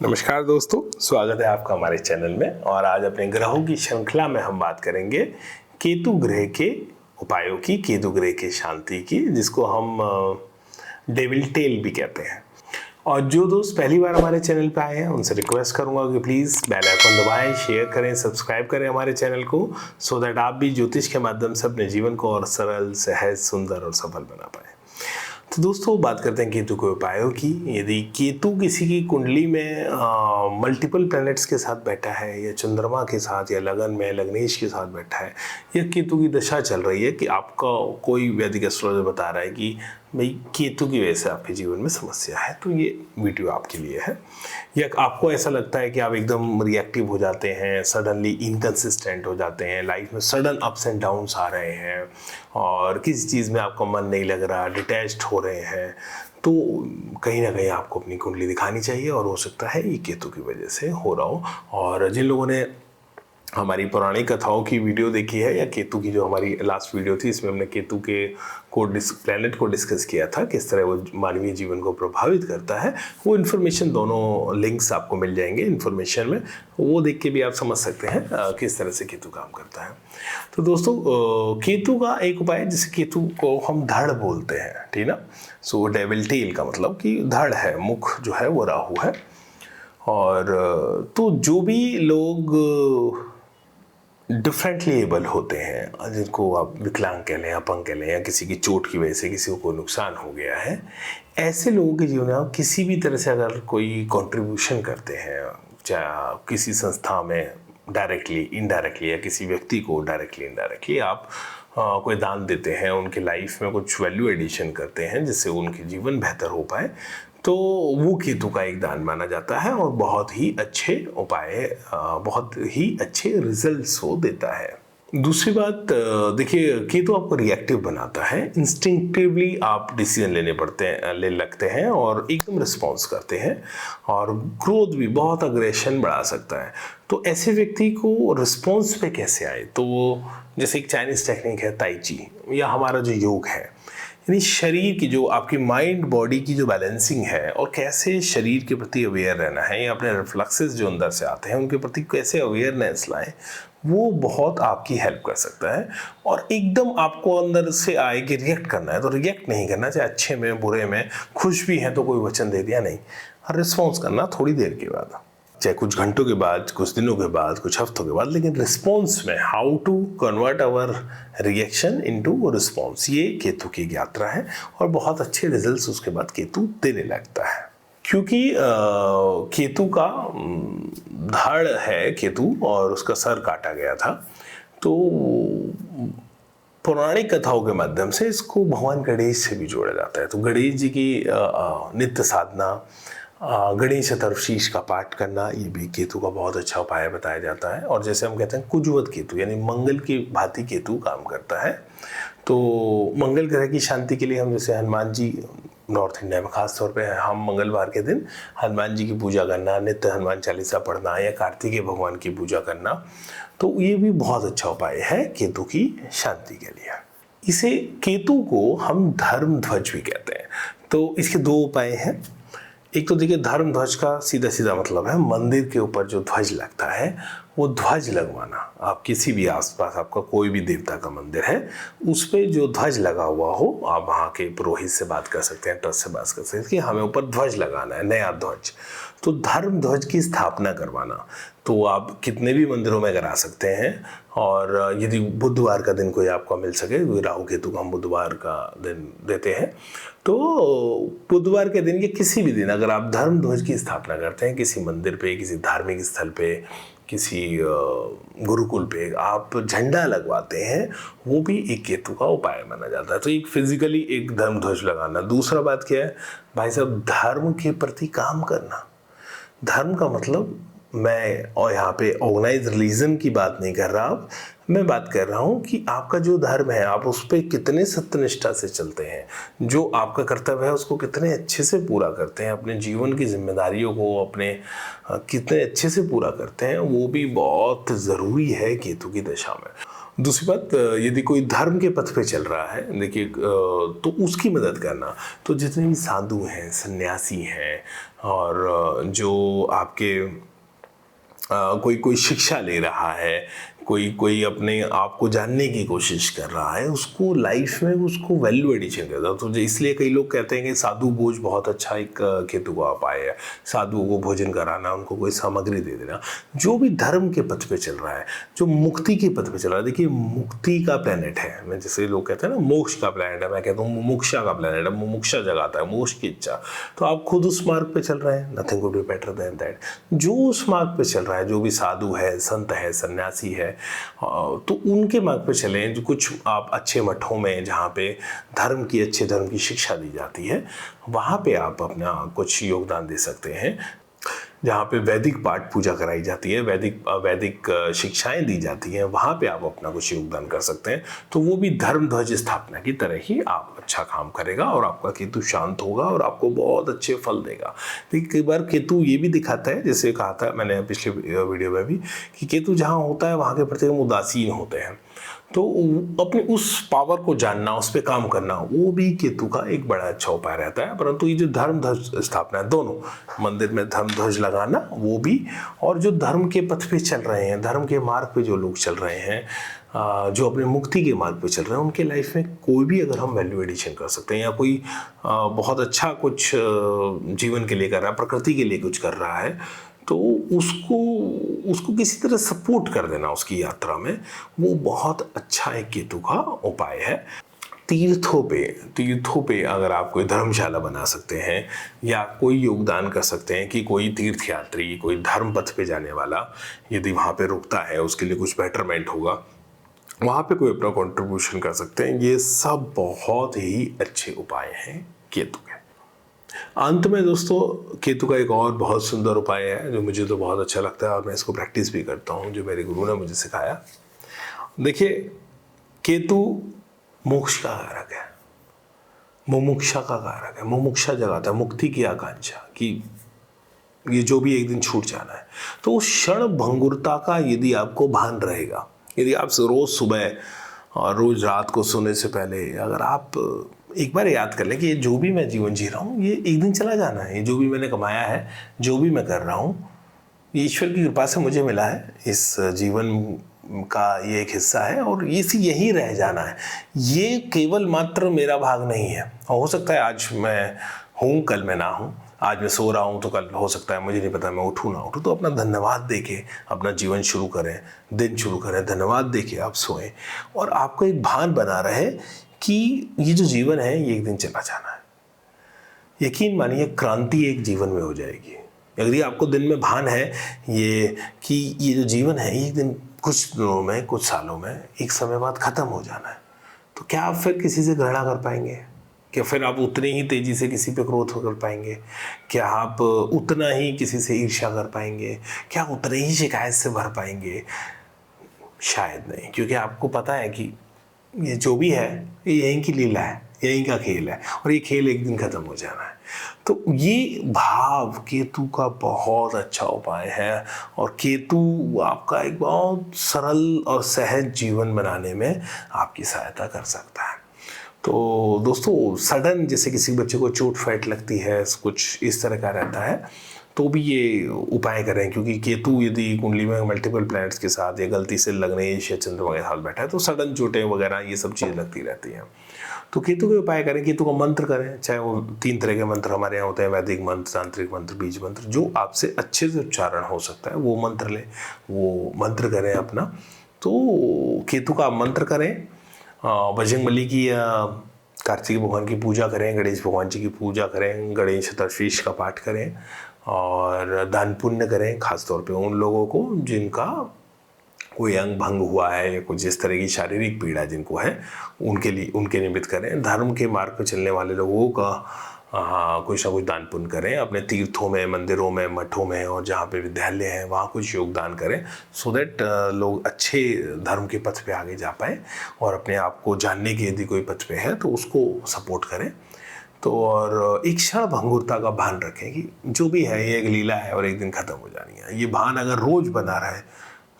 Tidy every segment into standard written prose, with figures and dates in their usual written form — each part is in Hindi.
नमस्कार दोस्तों, स्वागत है आपका हमारे चैनल में। और आज अपने ग्रहों की श्रृंखला में हम बात करेंगे केतु ग्रह के उपायों की, केतु ग्रह के शांति की, जिसको हम डेविल टेल भी कहते हैं। और जो दोस्त पहली बार हमारे चैनल पे आए हैं उनसे रिक्वेस्ट करूंगा कि प्लीज़ बेल आइकन दबाएं, शेयर करें, सब्सक्राइब करें हमारे चैनल को, सो दैट आप भी ज्योतिष के माध्यम से अपने जीवन को और सरल, सहज, सुंदर और सफल बना पाएं। तो दोस्तों बात करते हैं केतु के उपायों की। यदि केतु किसी की कुंडली में मल्टीपल प्लैनेट्स के साथ बैठा है, या चंद्रमा के साथ, या लगन में लग्नेश के साथ बैठा है, या केतु की दशा चल रही है कि आपका कोई वैदिक एस्ट्रोलॉजर बता रहा है कि भाई केतु की वजह से आपके जीवन में समस्या है, तो ये वीडियो आपके लिए है। या आपको ऐसा लगता है कि आप एकदम रिएक्टिव हो जाते हैं, सडनली इनकंसिस्टेंट हो जाते हैं, लाइफ में सडन अप्स एंड डाउन्स आ रहे हैं और किसी चीज़ में आपका मन नहीं लग रहा, डिटैच्ड हो रहे हैं, तो कहीं ना कहीं आपको अपनी कुंडली दिखानी चाहिए। और हो सकता है ये केतु की वजह से हो रहा हो। और जिन लोगों ने हमारी कथाओं की वीडियो देखी है, या केतु की जो हमारी लास्ट वीडियो थी, इसमें हमने केतु के प्लैनेट को डिस्कस किया था, किस तरह वो मानवीय जीवन को प्रभावित करता है, वो इन्फॉर्मेशन, दोनों लिंक्स आपको मिल जाएंगे इन्फॉर्मेशन में, वो देख के भी आप समझ सकते हैं किस तरह से केतु काम करता है। तो दोस्तों केतु का एक उपाय, जिसे केतु को हम धड़ बोलते हैं, ठीक ना। सो डेविल टेल का मतलब कि धड़ है, मुख जो है वो राहु है। और तो जो भी लोग डिफरेंटली एबल होते हैं, जिनको आप विकलांग कह लें, अपंग कह लें, या किसी की चोट की वजह से किसी को नुकसान हो गया है, ऐसे लोगों के जीवन में किसी भी तरह से अगर कोई कंट्रीब्यूशन करते हैं, चाहे किसी संस्था में डायरेक्टली, इनडायरेक्टली, या किसी व्यक्ति को डायरेक्टली, इनडायरेक्टली आप कोई दान देते हैं, उनके लाइफ में कुछ वैल्यू एडिशन करते हैं जिससे उनके जीवन बेहतर हो पाए, तो वो केतु का एक दान माना जाता है और बहुत ही अच्छे उपाय, बहुत ही अच्छे रिजल्ट्स वो देता है। दूसरी बात, देखिए केतु आपको रिएक्टिव बनाता है, इंस्टिंक्टिवली आप डिसीजन ले लगते हैं और एकदम रिस्पॉन्स करते हैं, और क्रोध भी, बहुत अग्रेशन बढ़ा सकता है। तो ऐसे व्यक्ति को रिस्पॉन्स पे कैसे आए, तो जैसे एक चाइनीज टेक्निक है ताई ची, या हमारा जो योग है, यानी शरीर की जो आपकी माइंड बॉडी की जो बैलेंसिंग है, और कैसे शरीर के प्रति अवेयर रहना है, या अपने रिफ्लेक्सेस जो अंदर से आते हैं उनके प्रति कैसे अवेयरनेस लाएं, वो बहुत आपकी हेल्प कर सकता है। और एकदम आपको अंदर से आए कि रिएक्ट करना है, तो रिएक्ट नहीं करना, चाहे अच्छे में बुरे में, खुश भी हैं तो कोई वचन दे दिया नहीं, और रिस्पॉन्स करना थोड़ी देर के बाद, चाहे कुछ घंटों के बाद, कुछ दिनों के बाद, कुछ हफ्तों के बाद, लेकिन रिस्पॉन्स में how to convert our reaction into response, ये केतु की यात्रा है। और बहुत अच्छे रिजल्ट्स उसके बाद केतु देने लगता है, क्योंकि केतु का धड़ है केतु, और उसका सर काटा गया था। तो पौराणिक कथाओं के माध्यम से इसको भगवान गणेश से भी जोड़ा जाता है। तो गणेश जी की नित्य साधना, गणेश चतुर्थी का पाठ करना, ये भी केतु का बहुत अच्छा उपाय बताया जाता है। और जैसे हम कहते हैं कुजवत केतु, यानी मंगल की भांति केतु काम करता है। तो मंगल ग्रह की शांति के लिए हम जैसे हनुमान जी, नॉर्थ इंडिया में खास तौर पे हम मंगलवार के दिन हनुमान जी की पूजा करना, नित्य हनुमान चालीसा पढ़ना, या कार्तिकेय भगवान की पूजा करना, तो ये भी बहुत अच्छा उपाय है केतु की शांति के लिए। इसे केतु को हम धर्म ध्वज भी कहते हैं। तो इसके दो उपाय हैं। एक तो देखिए, धर्म ध्वज का सीधा सीधा मतलब है मंदिर के ऊपर जो ध्वज लगता है, वो ध्वज लगवाना। आप किसी भी आसपास आपका कोई भी देवता का मंदिर है, उस पर जो ध्वज लगा हुआ हो, आप वहाँ के पुरोहित से बात कर सकते हैं, ट्रस्ट से बात कर सकते हैं कि हमें ऊपर ध्वज लगाना है, नया ध्वज। तो धर्म ध्वज की स्थापना करवाना, तो आप कितने भी मंदिरों में करा सकते हैं। और यदि बुधवार का दिन कोई आपको मिल सके, राहु केतु को हम बुधवार का दिन देते हैं, तो बुधवार के दिन या किसी भी दिन अगर आप धर्म ध्वज की स्थापना करते हैं, किसी मंदिर पे, किसी धार्मिक स्थल पे, किसी गुरुकुल पे आप झंडा लगवाते हैं, वो भी एक केतु का उपाय माना जाता है। तो एक फिजिकली एक धर्म ध्वज लगाना। दूसरा बात क्या है भाई साहब, धर्म के प्रति काम करना। धर्म का मतलब, मैं और यहाँ पे ऑर्गेनाइज रिलीजन की बात नहीं कर रहा, अब मैं बात कर रहा हूँ कि आपका जो धर्म है, आप उस पर कितने सत्यनिष्ठा से चलते हैं, जो आपका कर्तव्य है उसको कितने अच्छे से पूरा करते हैं, अपने जीवन की जिम्मेदारियों को अपने कितने अच्छे से पूरा करते हैं, वो भी बहुत ज़रूरी है केतु की दशा में। दूसरी बात, यदि कोई धर्म के पथ पे चल रहा है, देखिए, तो उसकी मदद करना। तो जितने भी साधु हैं, सन्यासी हैं, और जो आपके कोई कोई शिक्षा ले रहा है, कोई कोई अपने आप को जानने की कोशिश कर रहा है, उसको लाइफ में उसको वैल्यू एडिशन करता है। तो इसलिए कई लोग कहते हैं कि साधु भोज बहुत अच्छा एक केतु का उपाय है। साधुओं को भोजन कराना, उनको कोई सामग्री दे देना। जो भी धर्म के पथ पे चल रहा है, जो मुक्ति के पथ पे चल रहा है, देखिए मुक्ति का प्लेनेट है। मैं जैसे लोग कहते हैं ना मोक्ष का प्लेनेट है, मैं कहता हूँ मुमुक्षा का प्लेनेट है। मुमुक्षा जगाता है मोक्ष की इच्छा। तो आप खुद उस मार्ग पे चल रहे हैं, nothing could be better than that. जो उस मार्ग पे चल रहा है, जो भी साधु है, संत है, सन्यासी है, तो उनके मार्ग पे चलें। जो कुछ आप अच्छे मठों में, जहाँ पे अच्छे धर्म की शिक्षा दी जाती है, वहाँ पे आप अपना कुछ योगदान दे सकते हैं। जहाँ पे वैदिक पाठ पूजा कराई जाती है, वैदिक शिक्षाएं दी जाती हैं, वहाँ पे आप अपना कुछ योगदान कर सकते हैं। तो वो भी धर्म ध्वज स्थापना की तरह ही आप अच्छा काम करेगा, और आपका केतु शांत होगा और आपको बहुत अच्छे फल देगा। देखिए कई बार केतु ये भी दिखाता है, जैसे कहा था मैंने पिछले वीडियो में भी, कि केतु जहाँ होता है वहाँ के प्रति हम उदासीन होते हैं। तो अपने उस पावर को जानना, उस पर काम करना, वो भी केतु का एक बड़ा अच्छा उपाय रहता है। परंतु ये जो धर्म ध्वज स्थापना है, दोनों मंदिर में धर्म ध्वज लगाना वो भी, और जो धर्म के पथ पे चल रहे हैं, धर्म के मार्ग पे जो लोग चल रहे हैं, जो अपने मुक्ति के मार्ग पे चल रहे हैं, उनके लाइफ में कोई भी अगर हम वैल्यू एडिशन कर सकते हैं, या कोई बहुत अच्छा कुछ जीवन के लिए कर रहा है, प्रकृति के लिए कुछ कर रहा है, तो उसको किसी तरह सपोर्ट कर देना उसकी यात्रा में, वो बहुत अच्छा एक केतु का उपाय है। तीर्थों पे अगर आप कोई धर्मशाला बना सकते हैं, या कोई योगदान कर सकते हैं कि कोई तीर्थयात्री, कोई धर्म पथ पे जाने वाला यदि वहाँ पे रुकता है, उसके लिए कुछ बेटरमेंट होगा, वहाँ पे कोई अपना कंट्रीब्यूशन कर सकते हैं। ये सब बहुत ही अच्छे उपाय हैं केतु के। अंत में दोस्तों, केतु का एक और बहुत सुंदर उपाय है जो मुझे तो बहुत अच्छा लगता है, और मैं इसको प्रैक्टिस भी करता हूँ, जो मेरे गुरु ने मुझे सिखाया। देखिए, केतु मोक्ष का कारक है, मुमुक्षा का कारक है। मुमुक्षा जगाता है, मुक्ति की आकांक्षा, कि ये जो भी एक दिन छूट जाना है। तो उस क्षण भंगुरता का यदि आपको भान रहेगा, यदि आप रोज सुबह और रोज रात को सोने से पहले अगर आप एक बार याद कर लें कि ये जो भी मैं जीवन जी रहा हूँ, ये एक दिन चला जाना है। ये जो भी मैंने कमाया है, जो भी मैं कर रहा हूँ, ये ईश्वर की कृपा से मुझे मिला है। इस जीवन का ये एक हिस्सा है, और यही रह जाना है। ये केवल मात्र मेरा भाग नहीं है। हो सकता है आज मैं हूँ, कल मैं ना हूँ। आज मैं सो रहा हूँ तो कल हो सकता है, मुझे नहीं पता, मैं उठूँ ना उठूँ। तो अपना धन्यवाद देके अपना जीवन शुरू करें, दिन शुरू करें, धन्यवाद देके आप सोएं, और आपको एक भान बना रहे कि ये जो जीवन है ये एक दिन चला जाना है। यकीन मानिए, क्रांति एक जीवन में हो जाएगी। अगर ये आपको दिन में भान है ये कि ये जो जीवन है एक दिन, कुछ दिनों में, कुछ सालों में, एक समय बाद ख़त्म हो जाना है, तो क्या आप फिर किसी से घृणा कर पाएंगे? क्या फिर आप उतनी ही तेज़ी से किसी पे क्रोध कर पाएंगे? क्या आप उतना ही किसी से ईर्ष्या कर पाएंगे? क्या उतने ही शिकायत से भर पाएंगे? शायद नहीं, क्योंकि आपको पता है कि ये जो भी है ये यहीं की लीला है, यहीं का खेल है, और ये खेल एक दिन ख़त्म हो जाना है। तो ये भाव केतु का बहुत अच्छा उपाय है, और केतु आपका एक बहुत सरल और सहज जीवन बनाने में आपकी सहायता कर सकता है। तो दोस्तों, सडन जैसे किसी बच्चे को चोट फाइट लगती है, कुछ इस तरह का रहता है, तो भी ये उपाय करें, क्योंकि केतु यदि कुंडली में मल्टीपल प्लैनेट्स के साथ या गलती से लगने या चंद्रमा के साथ बैठा है, तो सडन चोटें वगैरह ये सब चीज़ें लगती रहती हैं। तो केतु के उपाय करें, केतु का मंत्र करें। चाहे वो 3 तरह के मंत्र हमारे यहाँ होते हैं, वैदिक मंत्र, तांत्रिक मंत्र, बीज मंत्र, जो आपसे अच्छे से उच्चारण हो सकता है वो मंत्र लें, वो मंत्र करें अपना। तो केतु का मंत्र करें, बजरंगबली की या कार्तिक भगवान की पूजा करें, गणेश भगवान जी की पूजा करें, गणेश चतुर्थी का पाठ करें, और दान पुण्य करें, खासतौर पे उन लोगों को जिनका कोई अंग भंग हुआ है या कुछ इस तरह की शारीरिक पीड़ा जिनको है, उनके लिए, उनके निमित्त करें। धर्म के मार्ग पर चलने वाले लोगों का कुछ ना कुछ दान पुण्य करें। अपने तीर्थों में, मंदिरों में, मठों में, और जहाँ पे विद्यालय हैं वहाँ कुछ योगदान करें, सो दैट लोग अच्छे धर्म के पथ पे आगे जा पाए, और अपने आप को जानने के यदि कोई पथ पे है तो उसको सपोर्ट करें। तो और एक क्षण भंगुरता का भान रखें कि जो भी है ये एक लीला है और एक दिन ख़त्म हो जानी है। ये भान अगर रोज़ बना रहे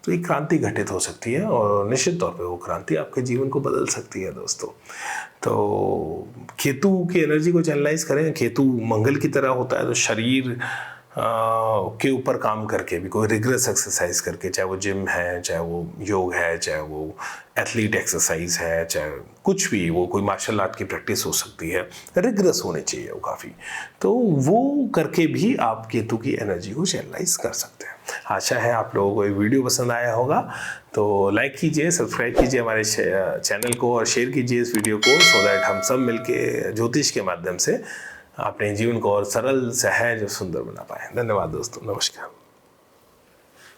तो एक क्रांति घटित हो सकती है और निश्चित तौर पे वो क्रांति आपके जीवन को बदल सकती है दोस्तों। तो केतु की एनर्जी को चैनलाइज करें। केतु मंगल की तरह होता है, तो शरीर के ऊपर काम करके भी, कोई रिग्रेस एक्सरसाइज करके, चाहे वो जिम है, चाहे वो योग है, चाहे वो एथलीट एक्सरसाइज है, चाहे कुछ भी, वो कोई मार्शल आर्ट की प्रैक्टिस हो सकती है, रिग्रेस होनी चाहिए वो काफ़ी, तो वो करके भी आप केतु की एनर्जी को चैनलाइज कर सकते हैं। आशा है आप लोगों को ये वीडियो पसंद आया होगा, तो लाइक कीजिए, सब्सक्राइब कीजिए हमारे चैनल को और शेयर कीजिए इस वीडियो को, सो दैट हम सब मिलके ज्योतिष के माध्यम से अपने जीवन को और सरल, सहज और सुंदर बना पाए। धन्यवाद दोस्तों, नमस्कार।